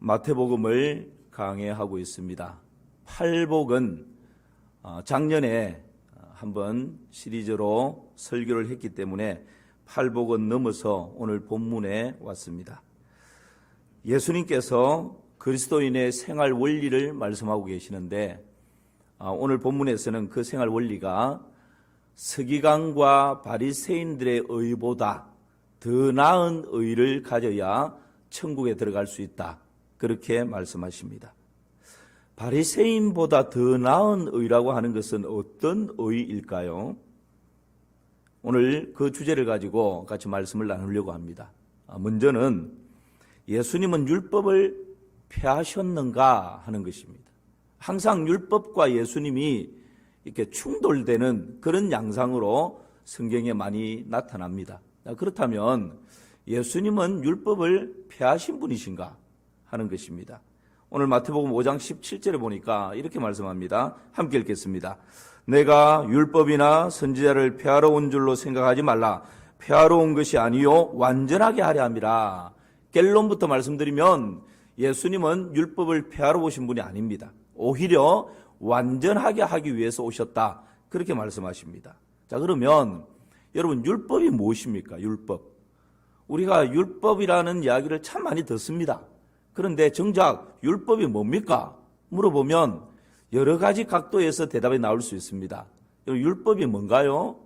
마태복음을 강해하고 있습니다. 팔복은 작년에 한번 시리즈로 설교를 했기 때문에 팔복은 넘어서 오늘 본문에 왔습니다. 예수님께서 그리스도인의 생활 원리를 말씀하고 계시는데 오늘 본문에서는 그 생활 원리가 서기관과 바리새인들의 의보다 더 나은 의를 가져야 천국에 들어갈 수 있다. 그렇게 말씀하십니다. 바리새인보다 더 나은 의라고 하는 것은 어떤 의일까요? 오늘 그 주제를 가지고 같이 말씀을 나누려고 합니다. 먼저는 예수님은 율법을 폐하셨는가 하는 것입니다. 항상 율법과 예수님이 이렇게 충돌되는 그런 양상으로 성경에 많이 나타납니다. 그렇다면 예수님은 율법을 폐하신 분이신가 하는 것입니다. 오늘 마태복음 5장 17절에 보니까 이렇게 말씀합니다. 함께 읽겠습니다. 내가 율법이나 선지자를 폐하러 온 줄로 생각하지 말라. 폐하러 온 것이 아니요 완전하게 하려 함이라. 결론부터 말씀드리면 예수님은 율법을 폐하러 오신 분이 아닙니다. 오히려 완전하게 하기 위해서 오셨다. 그렇게 말씀하십니다. 자, 그러면 여러분 율법이 무엇입니까? 율법. 우리가 율법이라는 이야기를 참 많이 듣습니다. 그런데 정작 율법이 뭡니까? 물어보면 여러 가지 각도에서 대답이 나올 수 있습니다. 율법이 뭔가요?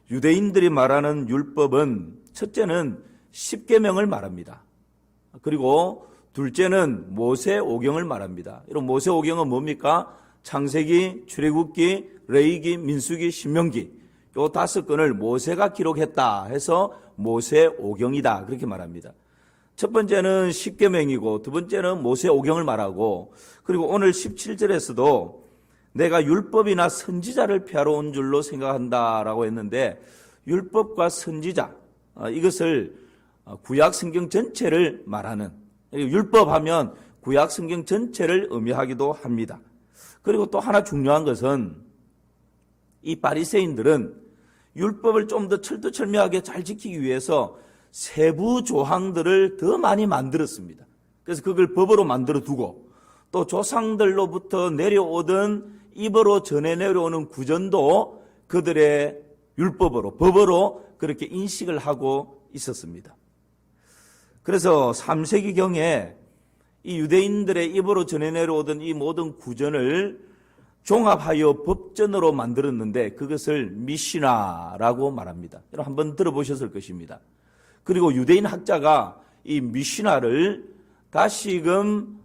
유대인들이 말하는 율법은 첫째는 십계명을 말합니다. 그리고 둘째는 모세오경을 말합니다. 이런 모세오경은 뭡니까? 창세기, 출애굽기, 레위기, 민수기, 신명기 요 5건을 모세가 기록했다 해서 모세오경이다 그렇게 말합니다. 첫 번째는 십계명이고 두 번째는 모세오경을 말하고 그리고 오늘 17절에서도 내가 율법이나 선지자를 폐하러 온 줄로 생각한다라고 했는데 율법과 선지자 이것을 구약 성경 전체를 말하는 율법하면 구약 성경 전체를 의미하기도 합니다. 그리고 또 하나 중요한 것은 이 바리새인들은 율법을 좀 더 철두철미하게 잘 지키기 위해서 세부 조항들을 더 많이 만들었습니다. 그래서 그걸 법으로 만들어 두고 또 조상들로부터 내려오던 입으로 전해 내려오는 구전도 그들의 율법으로 법으로 그렇게 인식을 하고 있었습니다. 그래서 3세기경에 이 유대인들의 입으로 전해 내려오던 이 모든 구전을 종합하여 법전으로 만들었는데 그것을 미시나라고 말합니다. 여러분 한번 들어보셨을 것입니다. 그리고 유대인 학자가 이 미시나를 다시금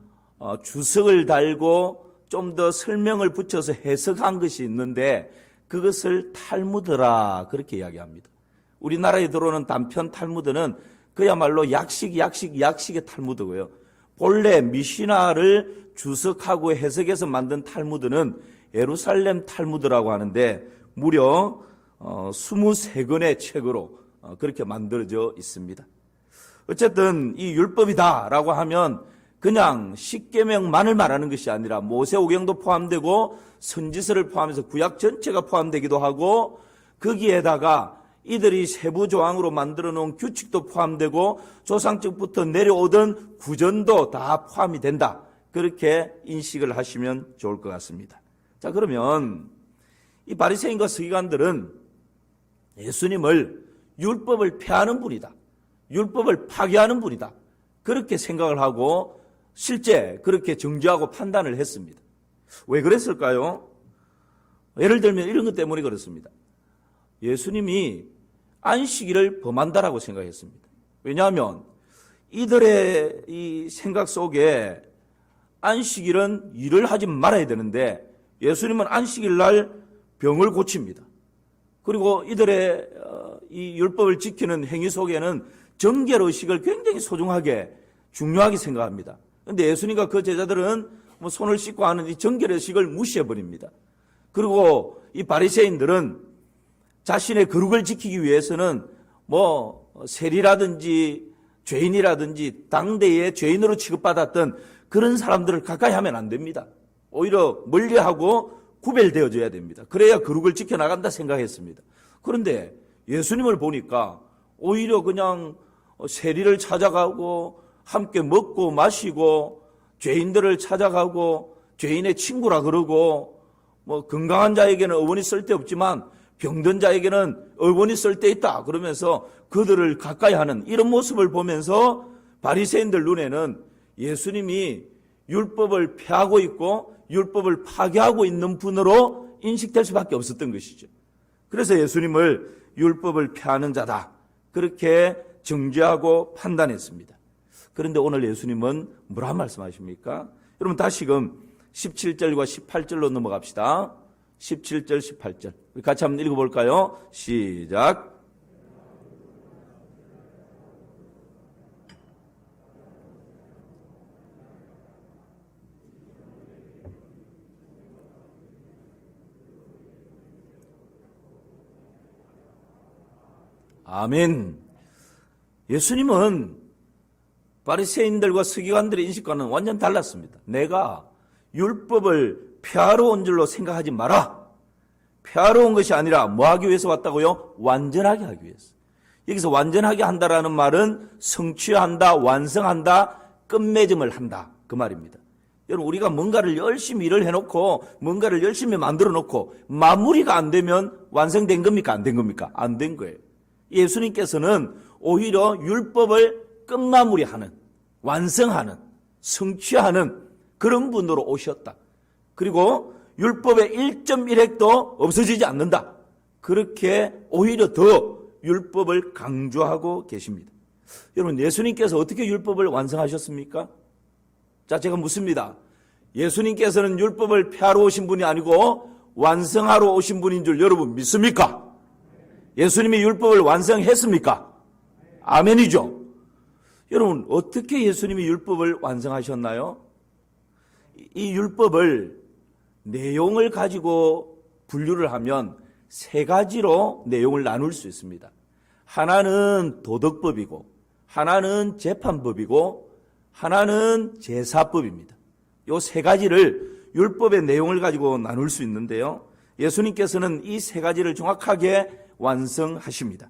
주석을 달고 좀 더 설명을 붙여서 해석한 것이 있는데 그것을 탈무드라 그렇게 이야기합니다. 우리나라에 들어오는 단편 탈무드는 그야말로 약식의 탈무드고요. 본래 미시나를 주석하고 해석해서 만든 탈무드는 예루살렘 탈무드라고 하는데 무려 23권의 책으로 그렇게 만들어져 있습니다. 어쨌든 이 율법이다라고 하면 그냥 십계명만을 말하는 것이 아니라 모세오경도 포함되고 선지서를 포함해서 구약 전체가 포함되기도 하고 거기에다가 이들이 세부 조항으로 만들어 놓은 규칙도 포함되고 조상적부터 내려오던 구전도 다 포함이 된다. 그렇게 인식을 하시면 좋을 것 같습니다. 자, 그러면 이 바리새인과 서기관들은 예수님을 율법을 폐하는 분이다. 율법을 파괴하는 분이다. 그렇게 생각을 하고 실제 그렇게 정죄하고 판단을 했습니다. 왜 그랬을까요? 예를 들면 이런 것 때문에 그렇습니다. 예수님이 안식일을 범한다라고 생각했습니다. 왜냐하면 이들의 이 생각 속에 안식일은 일을 하지 말아야 되는데 예수님은 안식일 날 병을 고칩니다. 그리고 이들의 이 율법을 지키는 행위 속에는 정결의식을 굉장히 소중하게 중요하게 생각합니다. 그런데 예수님과 그 제자들은 손을 씻고 하는 이 정결의식을 무시해버립니다. 그리고 이 바리새인들은 자신의 거룩을 지키기 위해서는 세리라든지 죄인이라든지 당대의 죄인으로 취급받았던 그런 사람들을 가까이 하면 안 됩니다. 오히려 멀리하고 구별되어져야 됩니다. 그래야 거룩을 지켜나간다 생각했습니다. 그런데 예수님을 보니까 오히려 그냥 세리를 찾아가고 함께 먹고 마시고 죄인들을 찾아가고 죄인의 친구라 그러고 건강한 자에게는 의원이 쓸데없지만 병든 자에게는 의원이 쓸데있다 그러면서 그들을 가까이 하는 이런 모습을 보면서 바리새인들 눈에는 예수님이 율법을 폐하고 있고 율법을 파괴하고 있는 분으로 인식될 수밖에 없었던 것이죠. 그래서 예수님을 율법을 폐하는 자다 그렇게 정죄하고 판단했습니다. 그런데 오늘 예수님은 뭐라 말씀하십니까? 여러분 다시금 17절과 18절로 넘어갑시다. 17절 18절 우리 같이 한번 읽어볼까요? 시작. 아멘. 예수님은 바리새인들과 서기관들의 인식과는 완전 달랐습니다. 내가 율법을 폐하러 온 줄로 생각하지 마라. 폐하러 온 것이 아니라 뭐 하기 위해서 왔다고요? 완전하게 하기 위해서. 여기서 완전하게 한다라는 말은 성취한다, 완성한다, 끝맺음을 한다 그 말입니다. 여러분 우리가 뭔가를 열심히 일을 해놓고 뭔가를 열심히 만들어 놓고 마무리가 안 되면 완성된 겁니까? 안 된 겁니까? 안 된 거예요. 예수님께서는 오히려 율법을 끝마무리하는, 완성하는, 성취하는 그런 분으로 오셨다. 그리고 율법의 1.1획도 없어지지 않는다. 그렇게 오히려 더 율법을 강조하고 계십니다. 여러분 예수님께서 어떻게 율법을 완성하셨습니까? 자, 제가 묻습니다. 예수님께서는 율법을 폐하러 오신 분이 아니고 완성하러 오신 분인 줄 여러분 믿습니까? 예수님이 율법을 완성했습니까? 아멘이죠. 여러분 어떻게 예수님이 율법을 완성하셨나요? 이 율법을 내용을 가지고 분류를 하면 세 가지로 내용을 나눌 수 있습니다. 하나는 도덕법이고 하나는 재판법이고 하나는 제사법입니다. 이 세 가지를 율법의 내용을 가지고 나눌 수 있는데요. 예수님께서는 이 세 가지를 정확하게 완성하십니다.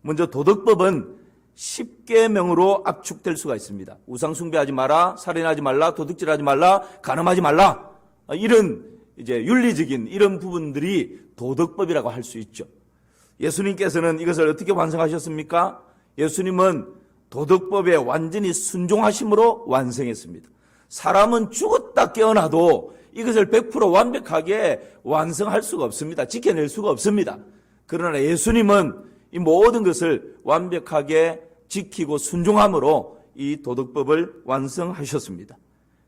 먼저 도덕법은 10계명으로 압축될 수가 있습니다. 우상 숭배하지 마라, 살인하지 말라, 도둑질하지 말라, 간음하지 말라. 이런 이제 윤리적인 이런 부분들이 도덕법이라고 할 수 있죠. 예수님께서는 이것을 어떻게 완성하셨습니까? 예수님은 도덕법에 완전히 순종하심으로 완성했습니다. 사람은 죽었다 깨어나도 이것을 100% 완벽하게 완성할 수가 없습니다. 지켜낼 수가 없습니다. 그러나 예수님은 이 모든 것을 완벽하게 지키고 순종함으로 이 도덕법을 완성하셨습니다.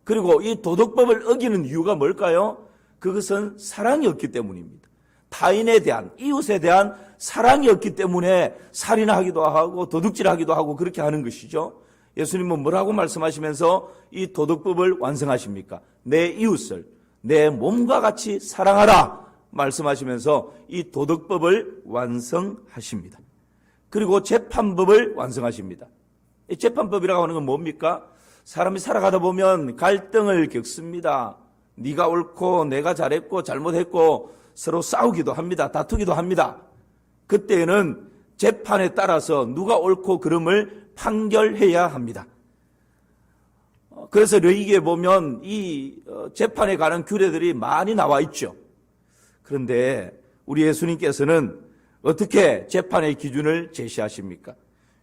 그리고 이 도덕법을 어기는 이유가 뭘까요? 그것은 사랑이 없기 때문입니다. 타인에 대한, 이웃에 대한 사랑이 없기 때문에 살인하기도 하고 도둑질하기도 하고 그렇게 하는 것이죠. 예수님은 뭐라고 말씀하시면서 이 도덕법을 완성하십니까? 내 이웃을 내 몸과 같이 사랑하라 말씀하시면서 이 도덕법을 완성하십니다. 그리고 재판법을 완성하십니다. 이 재판법이라고 하는 건 뭡니까? 사람이 살아가다 보면 갈등을 겪습니다. 네가 옳고 내가 잘했고 잘못했고 서로 싸우기도 합니다. 다투기도 합니다. 그때는 재판에 따라서 누가 옳고 그름을 판결해야 합니다. 그래서 레위기에 보면 이 재판에 관한 규례들이 많이 나와 있죠. 그런데 우리 예수님께서는 어떻게 재판의 기준을 제시하십니까?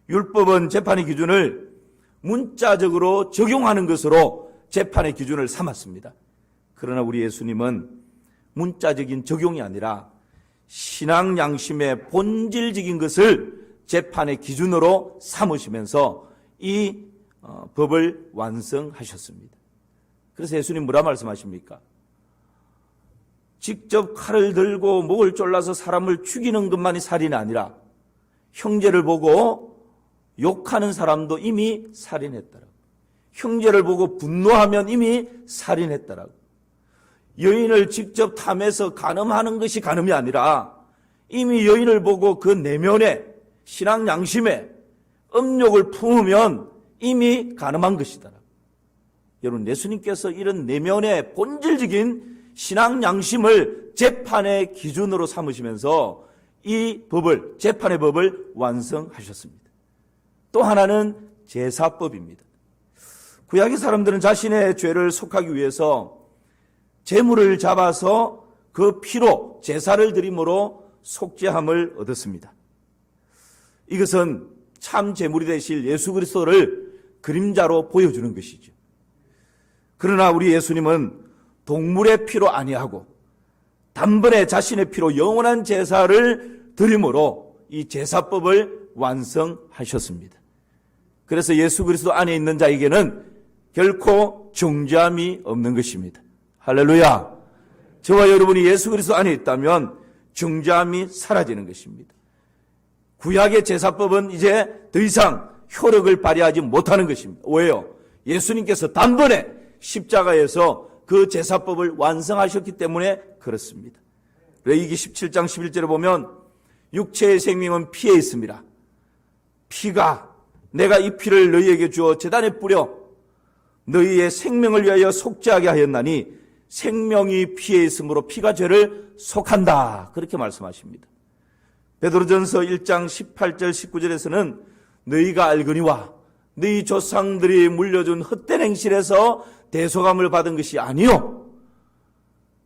율법은 재판의 기준을 문자적으로 적용하는 것으로 재판의 기준을 삼았습니다. 그러나 우리 예수님은 문자적인 적용이 아니라 신앙 양심의 본질적인 것을 재판의 기준으로 삼으시면서 이 법을 완성하셨습니다. 그래서 예수님 뭐라 말씀하십니까? 직접 칼을 들고 목을 졸라서 사람을 죽이는 것만이 살인이 아니라 형제를 보고 욕하는 사람도 이미 살인했다라고. 형제를 보고 분노하면 이미 살인했다라고. 여인을 직접 탐해서 간음하는 것이 간음이 아니라 이미 여인을 보고 그 내면에 신앙 양심에 음욕을 품으면 이미 간음한 것이다. 여러분 예수님께서 이런 내면의 본질적인 신앙 양심을 재판의 기준으로 삼으시면서 이 법을 재판의 법을 완성하셨습니다. 또 하나는 제사법입니다. 구약의 사람들은 자신의 죄를 속하기 위해서 제물을 잡아서 그 피로 제사를 드림으로 속죄함을 얻었습니다. 이것은 참 제물이 되실 예수 그리스도를 그림자로 보여주는 것이죠. 그러나 우리 예수님은 동물의 피로 아니하고 단번에 자신의 피로 영원한 제사를 드림으로 이 제사법을 완성하셨습니다. 그래서 예수 그리스도 안에 있는 자에게는 결코 정죄함이 없는 것입니다. 할렐루야. 저와 여러분이 예수 그리스도 안에 있다면 정죄함이 사라지는 것입니다. 구약의 제사법은 이제 더 이상 효력을 발휘하지 못하는 것입니다. 왜요? 예수님께서 단번에 십자가에서 그 제사법을 완성하셨기 때문에 그렇습니다. 레위기 17장 11절에 보면 육체의 생명은 피에 있습니다. 피가 내가 이 피를 너희에게 주어 제단에 뿌려 너희의 생명을 위하여 속죄하게 하였나니 생명이 피에 있으므로 피가 죄를 속한다. 그렇게 말씀하십니다. 베드로전서 1장 18절 19절에서는 너희가 알거니와 너희 조상들이 물려준 헛된 행실에서 대속함을 받은 것이 아니요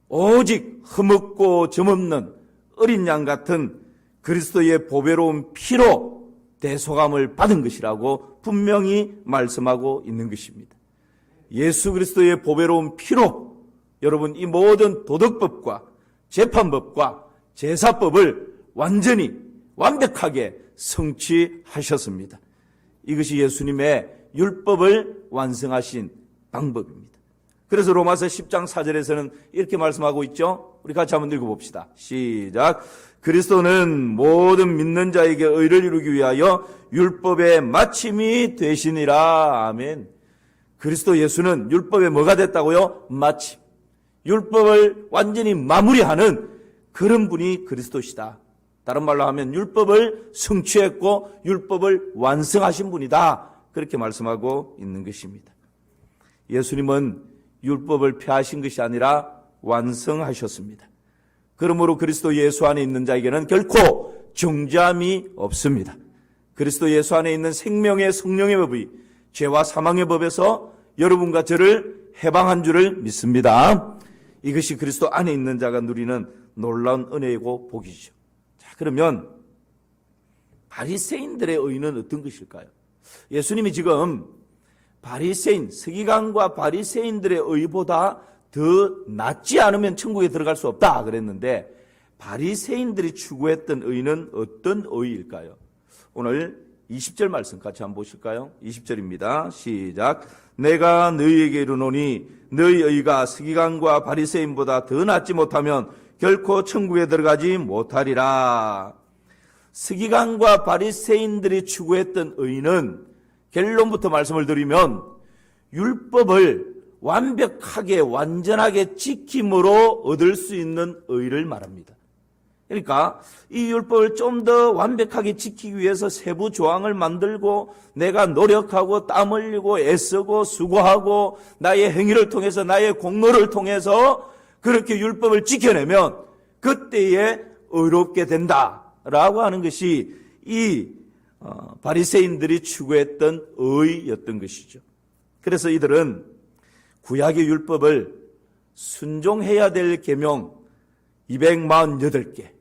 오직 흠없고 점없는 어린 양 같은 그리스도의 보배로운 피로 대속함을 받은 것이라고 분명히 말씀하고 있는 것입니다. 예수 그리스도의 보배로운 피로 여러분 이 모든 도덕법과 재판법과 제사법을 완전히 완벽하게 성취하셨습니다. 이것이 예수님의 율법을 완성하신 방법입니다. 그래서 로마서 10장 4절에서는 이렇게 말씀하고 있죠. 우리 같이 한번 읽어봅시다. 시작. 그리스도는 모든 믿는 자에게 의를 이루기 위하여 율법의 마침이 되시니라. 아멘. 그리스도 예수는 율법의 뭐가 됐다고요? 마침. 율법을 완전히 마무리하는 그런 분이 그리스도시다. 다른 말로 하면 율법을 성취했고 율법을 완성하신 분이다. 그렇게 말씀하고 있는 것입니다. 예수님은 율법을 폐하신 것이 아니라 완성하셨습니다. 그러므로 그리스도 예수 안에 있는 자에게는 결코 정죄함이 없습니다. 그리스도 예수 안에 있는 생명의 성령의 법이 죄와 사망의 법에서 여러분과 저를 해방한 줄을 믿습니다. 이것이 그리스도 안에 있는 자가 누리는 놀라운 은혜이고 복이죠. 자, 그러면 바리새인들의 의는 어떤 것일까요? 예수님이 지금 바리새인, 서기관과 바리새인들의 의보다 더 낫지 않으면 천국에 들어갈 수 없다 그랬는데 바리새인들이 추구했던 의는 어떤 의일까요? 오늘 20절 말씀 같이 한번 보실까요? 20절입니다. 시작. 내가 너희에게 이르노니 너희 의가 서기관과 바리새인보다 더 낫지 못하면 결코 천국에 들어가지 못하리라. 서기관과 바리새인들이 추구했던 의는 결론부터 말씀을 드리면 율법을 완벽하게 완전하게 지킴으로 얻을 수 있는 의를 말합니다. 그러니까 이 율법을 좀 더 완벽하게 지키기 위해서 세부 조항을 만들고 내가 노력하고 땀 흘리고 애쓰고 수고하고 나의 행위를 통해서 나의 공로를 통해서 그렇게 율법을 지켜내면 그때에 의롭게 된다라고 하는 것이 이 바리새인들이 추구했던 의였던 것이죠. 그래서 이들은 구약의 율법을 순종해야 될 계명 248개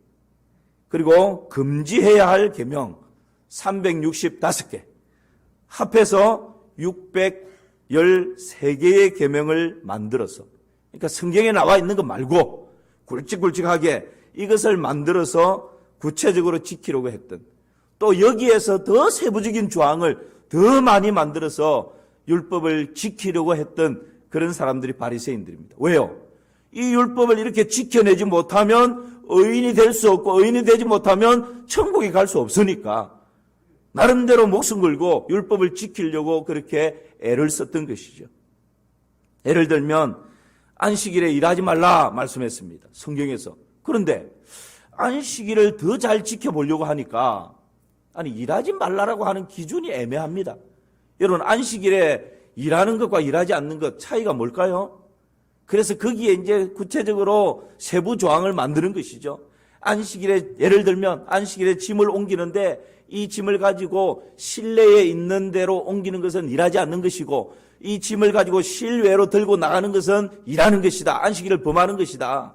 그리고 금지해야 할 계명 365개 합해서 613개의 계명을 만들어서 그러니까 성경에 나와 있는 것 말고 굵직굵직하게 이것을 만들어서 구체적으로 지키려고 했던 또 여기에서 더 세부적인 조항을 더 많이 만들어서 율법을 지키려고 했던 그런 사람들이 바리새인들입니다. 왜요? 이 율법을 이렇게 지켜내지 못하면 의인이 될 수 없고 의인이 되지 못하면 천국에 갈 수 없으니까 나름대로 목숨 걸고 율법을 지키려고 그렇게 애를 썼던 것이죠. 예를 들면 안식일에 일하지 말라 말씀했습니다. 성경에서. 그런데 안식일을 더 잘 지켜보려고 하니까 아니 일하지 말라라고 하는 기준이 애매합니다. 여러분 안식일에 일하는 것과 일하지 않는 것 차이가 뭘까요? 그래서 거기에 이제 구체적으로 세부 조항을 만드는 것이죠. 안식일에 예를 들면 안식일에 짐을 옮기는데 이 짐을 가지고 실내에 있는 대로 옮기는 것은 일하지 않는 것이고 이 짐을 가지고 실외로 들고 나가는 것은 일하는 것이다. 안식일을 범하는 것이다.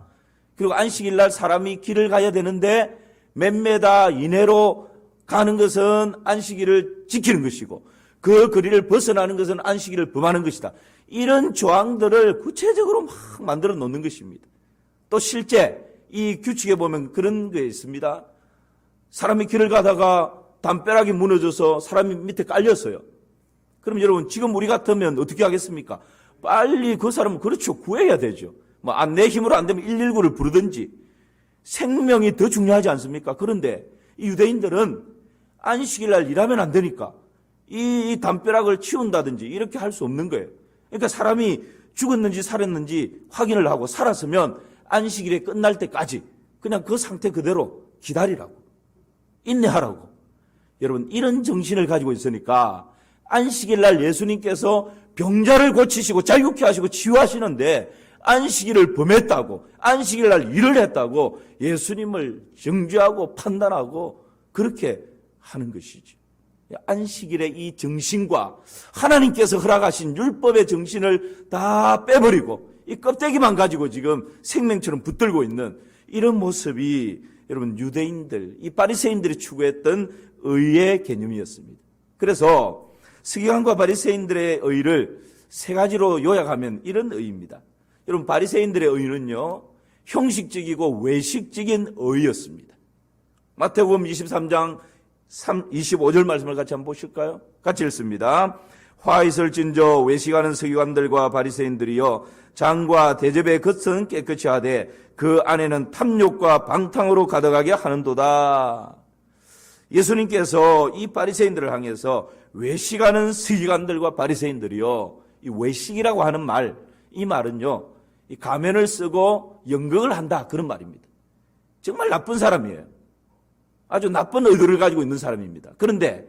그리고 안식일 날 사람이 길을 가야 되는데 몇 메다 이내로 가는 것은 안식일을 지키는 것이고 그 거리를 벗어나는 것은 안식일을 범하는 것이다. 이런 조항들을 구체적으로 막 만들어 놓는 것입니다. 또 실제 이 규칙에 보면 그런 게 있습니다. 사람이 길을 가다가 담벼락이 무너져서 사람이 밑에 깔렸어요. 그럼 여러분 지금 우리 같으면 어떻게 하겠습니까? 빨리 그 사람은 그렇죠. 구해야 되죠. 내 힘으로 안 되면 119를 부르든지. 생명이 더 중요하지 않습니까? 그런데 이 유대인들은 안식일 날 일하면 안 되니까 이 담벼락을 치운다든지 이렇게 할 수 없는 거예요. 그러니까 사람이 죽었는지 살았는지 확인을 하고 살았으면 안식일에 끝날 때까지 그냥 그 상태 그대로 기다리라고. 인내하라고. 여러분 이런 정신을 가지고 있으니까 안식일 날 예수님께서 병자를 고치시고 자유케 하시고 치유하시는데 안식일을 범했다고 안식일 날 일을 했다고 예수님을 정죄하고 판단하고 그렇게 하는 것이죠. 안식일의 이 정신과 하나님께서 허락하신 율법의 정신을 다 빼버리고 이 껍데기만 가지고 지금 생명처럼 붙들고 있는 이런 모습이 여러분 유대인들, 이 바리새인들이 추구했던 의의 개념이었습니다. 그래서 서기관과 바리새인들의 의를 세 가지로 요약하면 이런 의입니다. 여러분 바리새인들의 의는요 형식적이고 외식적인 의였습니다. 마태복음 23장 25절 말씀을 같이 한번 보실까요? 같이 읽습니다. 화 있을진저 외식하는 서기관들과 바리새인들이여 장과 대접의 겉은 깨끗이 하되 그 안에는 탐욕과 방탕으로 가득하게 하는도다. 예수님께서 이 바리새인들을 향해서 외식하는 서기관들과 바리새인들이요 이 외식이라고 하는 말, 이 말은요 이 가면을 쓰고 연극을 한다 그런 말입니다. 정말 나쁜 사람이에요. 아주 나쁜 의도를 가지고 있는 사람입니다. 그런데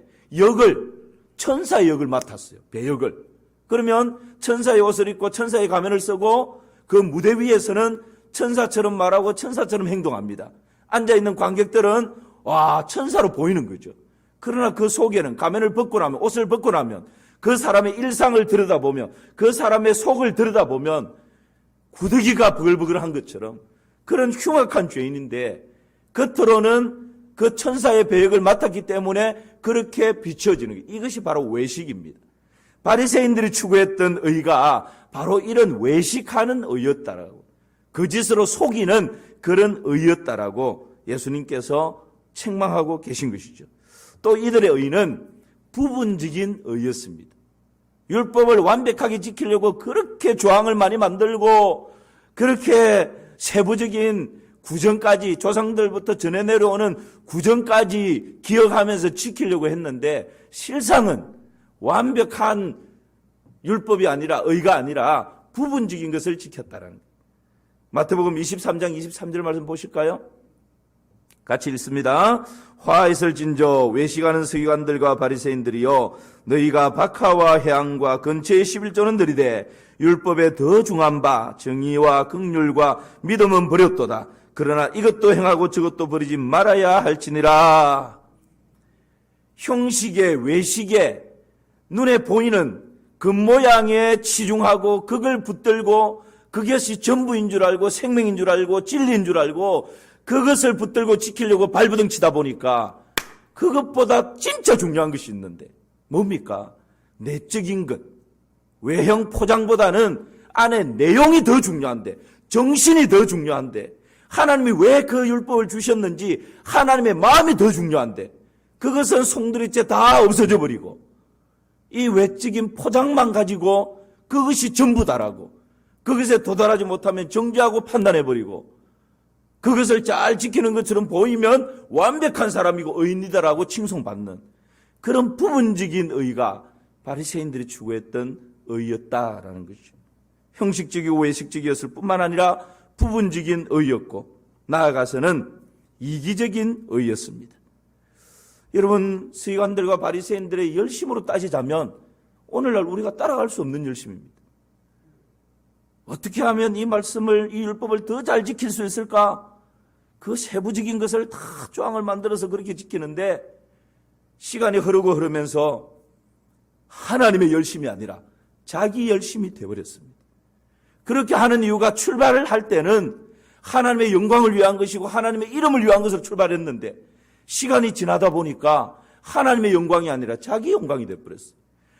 천사의 역을 맡았어요. 배역을. 그러면 천사의 옷을 입고 천사의 가면을 쓰고 그 무대 위에서는 천사처럼 말하고 천사처럼 행동합니다. 앉아있는 관객들은 와 천사로 보이는 거죠. 그러나 그 속에는 가면을 벗고 나면 옷을 벗고 나면 그 사람의 일상을 들여다보면 그 사람의 속을 들여다보면 구더기가 버글버글한 것처럼 그런 흉악한 죄인인데 겉으로는 그 천사의 배역을 맡았기 때문에 그렇게 비춰지는 것. 이것이 바로 외식입니다. 바리새인들이 추구했던 의가 바로 이런 외식하는 의였다라고 거짓으로 속이는 그런 의였다라고 예수님께서 책망하고 계신 것이죠. 또 이들의 의는 부분적인 의였습니다. 율법을 완벽하게 지키려고 그렇게 조항을 많이 만들고 그렇게 세부적인 구정까지 조상들부터 전해 내려오는 구정까지 기억하면서 지키려고 했는데 실상은 완벽한 율법이 아니라 의가 아니라 부분적인 것을 지켰다는 거예요. 마태복음 23장 23절 말씀 보실까요? 같이 읽습니다. 화 있을진저 외식하는 서기관들과 바리새인들이여 너희가 박하와 해양과 근처의 11조는 들이되 율법에 더 중한 바 정의와 긍휼과 믿음은 버렸도다. 그러나 이것도 행하고 저것도 버리지 말아야 할지니라. 형식에 외식에 눈에 보이는 겉모양에 치중하고 그걸 붙들고 그것이 전부인 줄 알고 생명인 줄 알고 진리인 줄 알고 그것을 붙들고 지키려고 발버둥 치다 보니까 그것보다 진짜 중요한 것이 있는데 뭡니까? 내적인 것. 외형 포장보다는 안에 내용이 더 중요한데 정신이 더 중요한데 하나님이 왜 그 율법을 주셨는지 하나님의 마음이 더 중요한데 그것은 송두리째 다 없어져 버리고 이 외적인 포장만 가지고 그것이 전부다라고 그것에 도달하지 못하면 정죄하고 판단해버리고 그것을 잘 지키는 것처럼 보이면 완벽한 사람이고 의인이다라고 칭송받는 그런 부분적인 의가 바리새인들이 추구했던 의였다라는 것이죠. 형식적이고 외식적이었을 뿐만 아니라 부분적인 의였고 나아가서는 이기적인 의였습니다. 여러분 서기관들과 바리새인들의 열심으로 따지자면 오늘날 우리가 따라갈 수 없는 열심입니다. 어떻게 하면 이 말씀을 이 율법을 더 잘 지킬 수 있을까? 그 세부적인 것을 다 조항을 만들어서 그렇게 지키는데 시간이 흐르고 흐르면서 하나님의 열심이 아니라 자기 열심이 되어버렸습니다. 그렇게 하는 이유가 출발을 할 때는 하나님의 영광을 위한 것이고 하나님의 이름을 위한 것으로 출발했는데 시간이 지나다 보니까 하나님의 영광이 아니라 자기 영광이 되어버렸어요.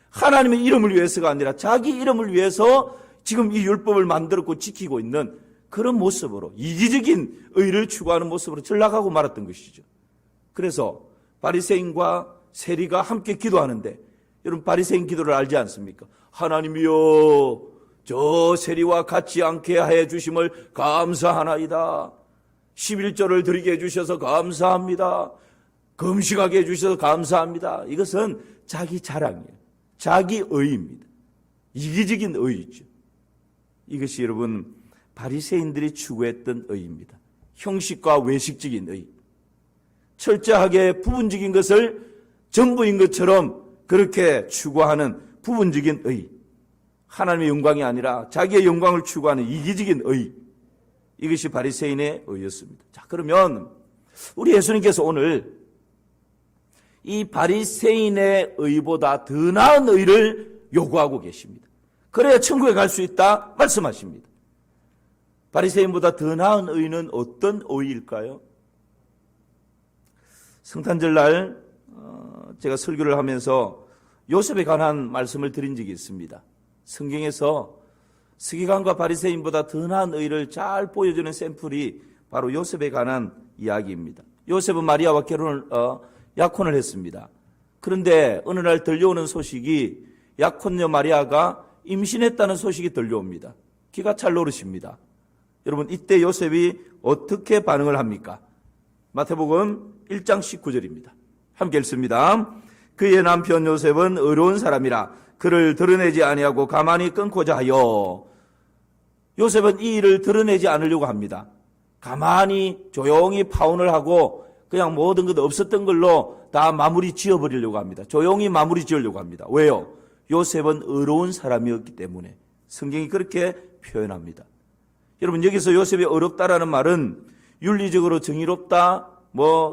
하나님의 이름을 위해서가 아니라 자기 이름을 위해서 지금 이 율법을 만들었고 지키고 있는 그런 모습으로 이기적인 의를 추구하는 모습으로 전락하고 말았던 것이죠. 그래서 바리새인과 세리가 함께 기도하는데 여러분 바리새인 기도를 알지 않습니까? 하나님이여 저 세리와 같지 않게 해 주심을 감사하나이다. 11조를 드리게 해주셔서 감사합니다. 금식하게 해주셔서 감사합니다. 이것은 자기 자랑이에요. 자기 의입니다. 이기적인 의이죠. 이것이 여러분 바리새인들이 추구했던 의입니다. 형식과 외식적인 의. 철저하게 부분적인 것을 전부인 것처럼 그렇게 추구하는 부분적인 의. 하나님의 영광이 아니라 자기의 영광을 추구하는 이기적인 의. 이것이 바리새인의 의였습니다. 자, 그러면 우리 예수님께서 오늘 이 바리새인의 의보다 더 나은 의를 요구하고 계십니다. 그래야 천국에 갈 수 있다 말씀하십니다. 바리새인보다 더 나은 의는 어떤 의일까요? 성탄절날 제가 설교를 하면서 요셉에 관한 말씀을 드린 적이 있습니다. 성경에서 서기관과 바리새인보다 더 나은 의를 잘 보여주는 샘플이 바로 요셉에 관한 이야기입니다. 요셉은 마리아와 약혼을 했습니다. 그런데 어느 날 들려오는 소식이 약혼녀 마리아가 임신했다는 소식이 들려옵니다. 기가 찰 노릇입니다. 여러분 이때 요셉이 어떻게 반응을 합니까? 마태복음 1장 19절입니다. 함께 읽습니다. 그의 남편 요셉은 의로운 사람이라 그를 드러내지 아니하고 가만히 끊고자 하여. 요셉은 이 일을 드러내지 않으려고 합니다. 가만히 조용히 파혼을 하고 그냥 모든 것 없었던 걸로 다 마무리 지어버리려고 합니다. 조용히 마무리 지으려고 합니다. 왜요? 요셉은 의로운 사람이었기 때문에. 성경이 그렇게 표현합니다. 여러분 여기서 요셉이 어렵다라는 말은 윤리적으로 정의롭다,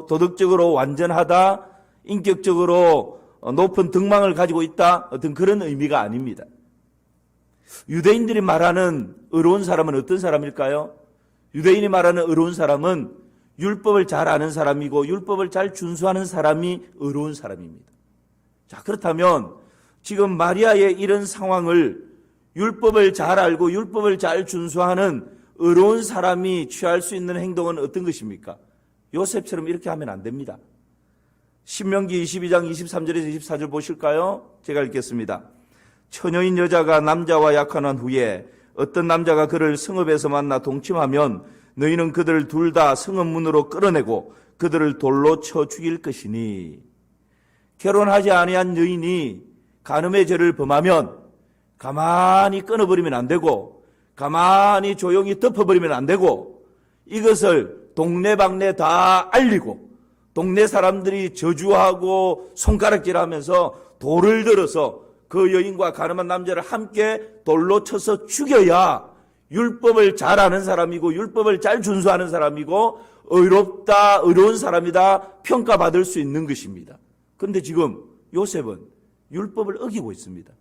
도덕적으로 완전하다, 인격적으로 높은 등망을 가지고 있다, 어떤 그런 의미가 아닙니다. 유대인들이 말하는 의로운 사람은 어떤 사람일까요? 유대인이 말하는 의로운 사람은 율법을 잘 아는 사람이고 율법을 잘 준수하는 사람이 의로운 사람입니다. 자, 그렇다면 지금 마리아의 이런 상황을 율법을 잘 알고 율법을 잘 준수하는 의로운 사람이 취할 수 있는 행동은 어떤 것입니까? 요셉처럼 이렇게 하면 안 됩니다. 신명기 22장 23절에서 24절 보실까요? 제가 읽겠습니다. 처녀인 여자가 남자와 약혼한 후에 어떤 남자가 그를 성읍에서 만나 동침하면 너희는 그들을 둘 다 성읍 문으로 끌어내고 그들을 돌로 쳐 죽일 것이니. 결혼하지 아니한 여인이 간음의 죄를 범하면 가만히 끊어버리면 안 되고 가만히 조용히 덮어버리면 안 되고 이것을 동네방네 다 알리고 동네 사람들이 저주하고 손가락질하면서 돌을 들어서 그 여인과 가늠한 남자를 함께 돌로 쳐서 죽여야 율법을 잘 아는 사람이고 율법을 잘 준수하는 사람이고 의롭다, 의로운 사람이다 평가받을 수 있는 것입니다. 그런데 지금 요셉은 율법을 어기고 있습니다.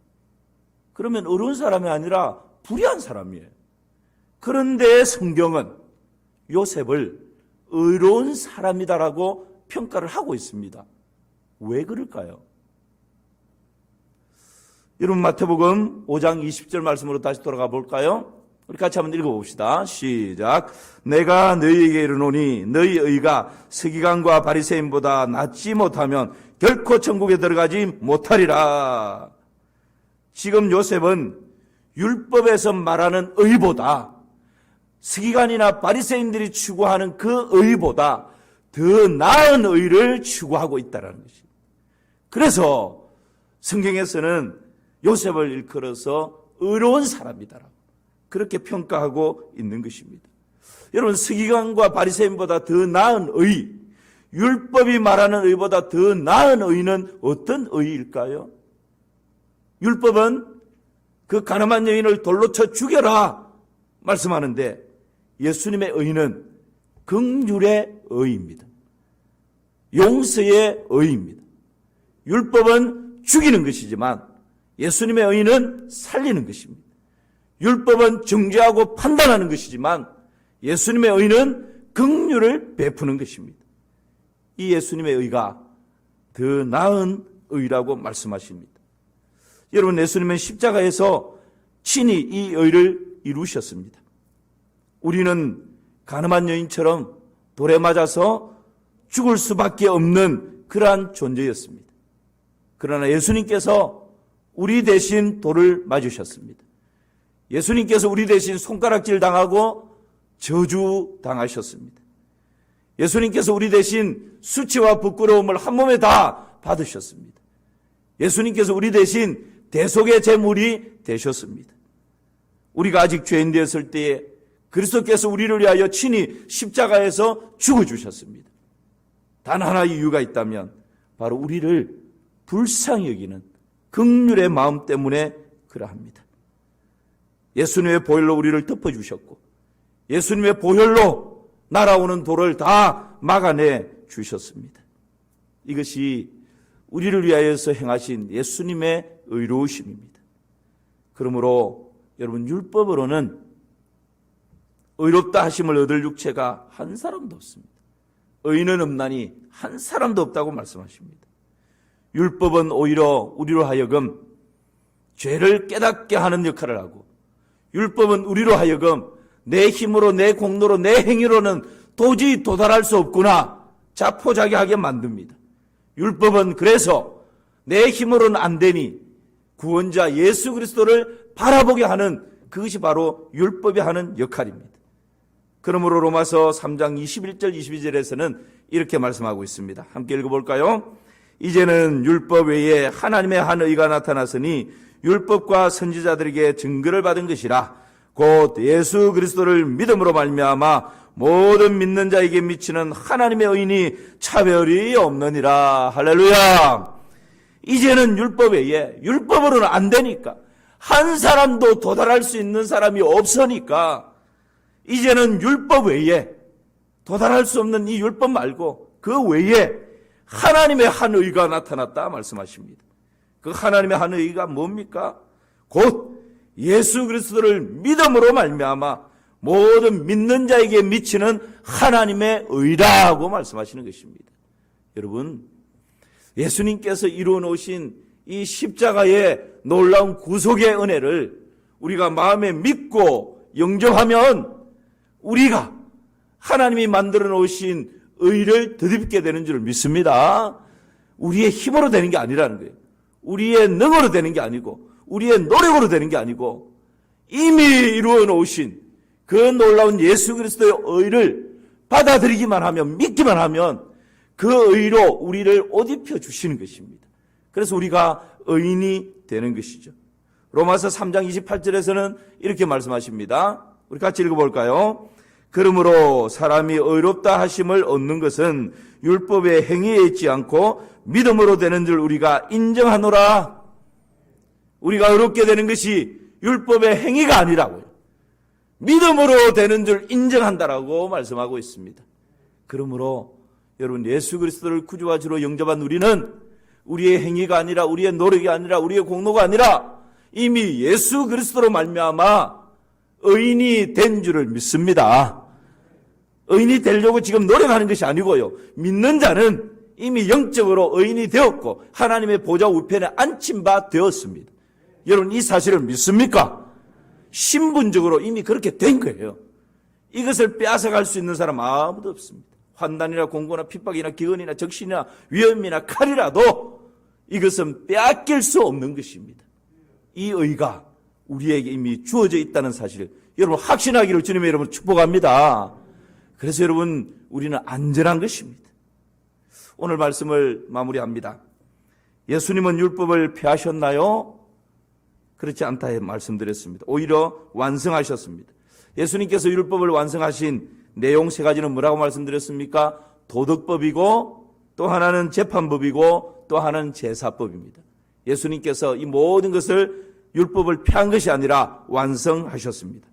그러면 의로운 사람이 아니라 불의한 사람이에요. 그런데 성경은 요셉을 의로운 사람이다라고 평가를 하고 있습니다. 왜 그럴까요? 여러분 마태복음 5장 20절 말씀으로 다시 돌아가 볼까요? 우리 같이 한번 읽어봅시다. 시작. 내가 너희에게 이르노니 너희 의가 서기관과 바리새인보다 낫지 못하면 결코 천국에 들어가지 못하리라. 지금 요셉은 율법에서 말하는 의보다 서기관이나 바리새인들이 추구하는 그 의보다 더 나은 의를 추구하고 있다는 것입니다. 그래서 성경에서는 요셉을 일컬어서 의로운 사람이다라고 그렇게 평가하고 있는 것입니다. 여러분 서기관과 바리새인보다 더 나은 의, 율법이 말하는 의보다 더 나은 의는 어떤 의일까요? 율법은 그 가늠한 여인을 돌로 쳐 죽여라 말씀하는데 예수님의 의는 긍휼의 의입니다. 용서의 의입니다. 율법은 죽이는 것이지만 예수님의 의는 살리는 것입니다. 율법은 정죄하고 판단하는 것이지만 예수님의 의는 긍휼을 베푸는 것입니다. 이 예수님의 의가 더 나은 의라고 말씀하십니다. 여러분, 예수님은 십자가에서 친히 이 의를 이루셨습니다. 우리는 가늠한 여인처럼 돌에 맞아서 죽을 수밖에 없는 그러한 존재였습니다. 그러나 예수님께서 우리 대신 돌을 맞으셨습니다. 예수님께서 우리 대신 손가락질 당하고 저주 당하셨습니다. 예수님께서 우리 대신 수치와 부끄러움을 한 몸에 다 받으셨습니다. 예수님께서 우리 대신 대속의 제물이 되셨습니다. 우리가 아직 죄인 되었을 때에 그리스도께서 우리를 위하여 친히 십자가에서 죽어주셨습니다. 단 하나의 이유가 있다면 바로 우리를 불쌍히 여기는 긍휼의 마음 때문에 그러합니다. 예수님의 보혈로 우리를 덮어주셨고 예수님의 보혈로 날아오는 돌을 다 막아내 주셨습니다. 이것이 우리를 위하여서 행하신 예수님의 의로우심입니다. 그러므로 여러분, 율법으로는 의롭다 하심을 얻을 육체가 한 사람도 없습니다. 의인은 없나니 한 사람도 없다고 말씀하십니다. 율법은 오히려 우리로 하여금 죄를 깨닫게 하는 역할을 하고, 율법은 우리로 하여금 내 힘으로, 내 공로로, 내 행위로는 도저히 도달할 수 없구나 자포자기하게 만듭니다. 율법은 그래서 내 힘으로는 안 되니 구원자 예수 그리스도를 바라보게 하는, 그것이 바로 율법이 하는 역할입니다. 그러므로 로마서 3장 21절 22절에서는 이렇게 말씀하고 있습니다. 함께 읽어볼까요? 이제는 율법 외에 하나님의 한 의가 나타났으니 율법과 선지자들에게 증거를 받은 것이라. 곧 예수 그리스도를 믿음으로 말미암아 모든 믿는 자에게 미치는 하나님의 의인이 차별이 없느니라. 할렐루야. 이제는 율법 외에, 율법으로는 안 되니까, 한 사람도 도달할 수 있는 사람이 없으니까 이제는 율법 외에, 도달할 수 없는 이 율법 말고 그 외에 하나님의 한 의가 나타났다 말씀하십니다. 그 하나님의 한 의가 뭡니까? 곧 예수 그리스도를 믿음으로 말미암아 모든 믿는 자에게 미치는 하나님의 의라고 말씀하시는 것입니다. 여러분, 예수님께서 이루어 놓으신 이 십자가의 놀라운 구속의 은혜를 우리가 마음에 믿고 영접하면 우리가 하나님이 만들어 놓으신 의를 덧입게 되는 줄 믿습니다. 우리의 힘으로 되는 게 아니라는 거예요. 우리의 능으로 되는 게 아니고, 우리의 노력으로 되는 게 아니고, 이미 이루어 놓으신 그 놀라운 예수 그리스도의 의를 받아들이기만 하면, 믿기만 하면 그 의로 우리를 옷 입혀 주시는 것입니다. 그래서 우리가 의인이 되는 것이죠. 로마서 3장 28절에서는 이렇게 말씀하십니다. 우리 같이 읽어볼까요? 그러므로 사람이 의롭다 하심을 얻는 것은 율법의 행위에 있지 않고 믿음으로 되는 줄 우리가 인정하노라. 우리가 의롭게 되는 것이 율법의 행위가 아니라고요. 믿음으로 되는 줄 인정한다라고 말씀하고 있습니다. 그러므로 여러분, 예수 그리스도를 구주와 주로 영접한 우리는 우리의 행위가 아니라, 우리의 노력이 아니라, 우리의 공로가 아니라 이미 예수 그리스도로 말미암아 의인이 된 줄을 믿습니다. 의인이 되려고 지금 노력하는 것이 아니고요. 믿는 자는 이미 영적으로 의인이 되었고 하나님의 보좌 우편에 앉힌 바 되었습니다. 여러분, 이 사실을 믿습니까? 신분적으로 이미 그렇게 된 거예요. 이것을 빼앗아갈 수 있는 사람 아무도 없습니다. 환난이나 공고나 핍박이나 기근이나 적신이나 위험이나 칼이라도 이것은 빼앗길 수 없는 것입니다. 이 의가 우리에게 이미 주어져 있다는 사실, 여러분 확신하기를 주님의 이름으로 축복합니다. 그래서 여러분, 우리는 안전한 것입니다. 오늘 말씀을 마무리합니다. 예수님은 율법을 폐하셨나요? 그렇지 않다 말씀드렸습니다. 오히려 완성하셨습니다. 예수님께서 율법을 완성하신 내용 세 가지는 뭐라고 말씀드렸습니까? 도덕법이고, 또 하나는 재판법이고, 또 하나는 제사법입니다. 예수님께서 이 모든 것을 율법을 폐한 것이 아니라 완성하셨습니다.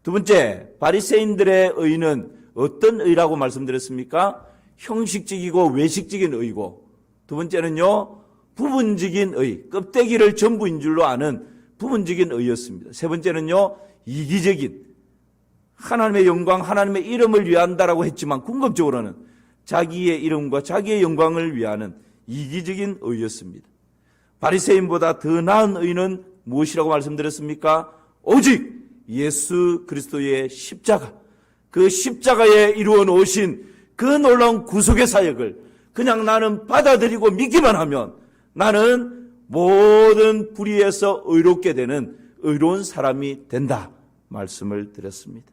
두 번째, 바리새인들의 의는 어떤 의라고 말씀드렸습니까? 형식적이고 외식적인 의고, 두 번째는요, 부분적인 의, 껍데기를 전부인 줄로 아는 부분적인 의였습니다. 세 번째는요, 이기적인, 하나님의 영광, 하나님의 이름을 위한다라고 했지만 궁극적으로는 자기의 이름과 자기의 영광을 위하는 이기적인 의였습니다. 바리새인보다 더 나은 의는 무엇이라고 말씀드렸습니까? 오직 예수 그리스도의 십자가, 그 십자가에 이루어 놓으신 그 놀라운 구속의 사역을 그냥 나는 받아들이고 믿기만 하면 나는 모든 불의에서 의롭게 되는 의로운 사람이 된다 말씀을 드렸습니다.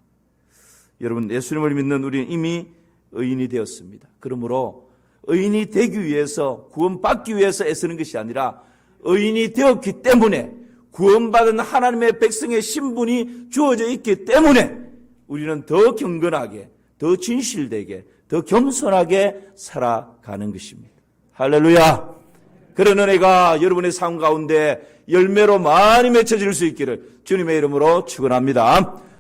여러분, 예수님을 믿는 우리는 이미 의인이 되었습니다. 그러므로 의인이 되기 위해서, 구원받기 위해서 애쓰는 것이 아니라 의인이 되었기 때문에, 구원받은 하나님의 백성의 신분이 주어져 있기 때문에 우리는 더 경건하게, 더 진실되게, 더 겸손하게 살아가는 것입니다. 할렐루야! 그런 은혜가 여러분의 삶 가운데 열매로 많이 맺혀질 수 있기를 주님의 이름으로 축원합니다.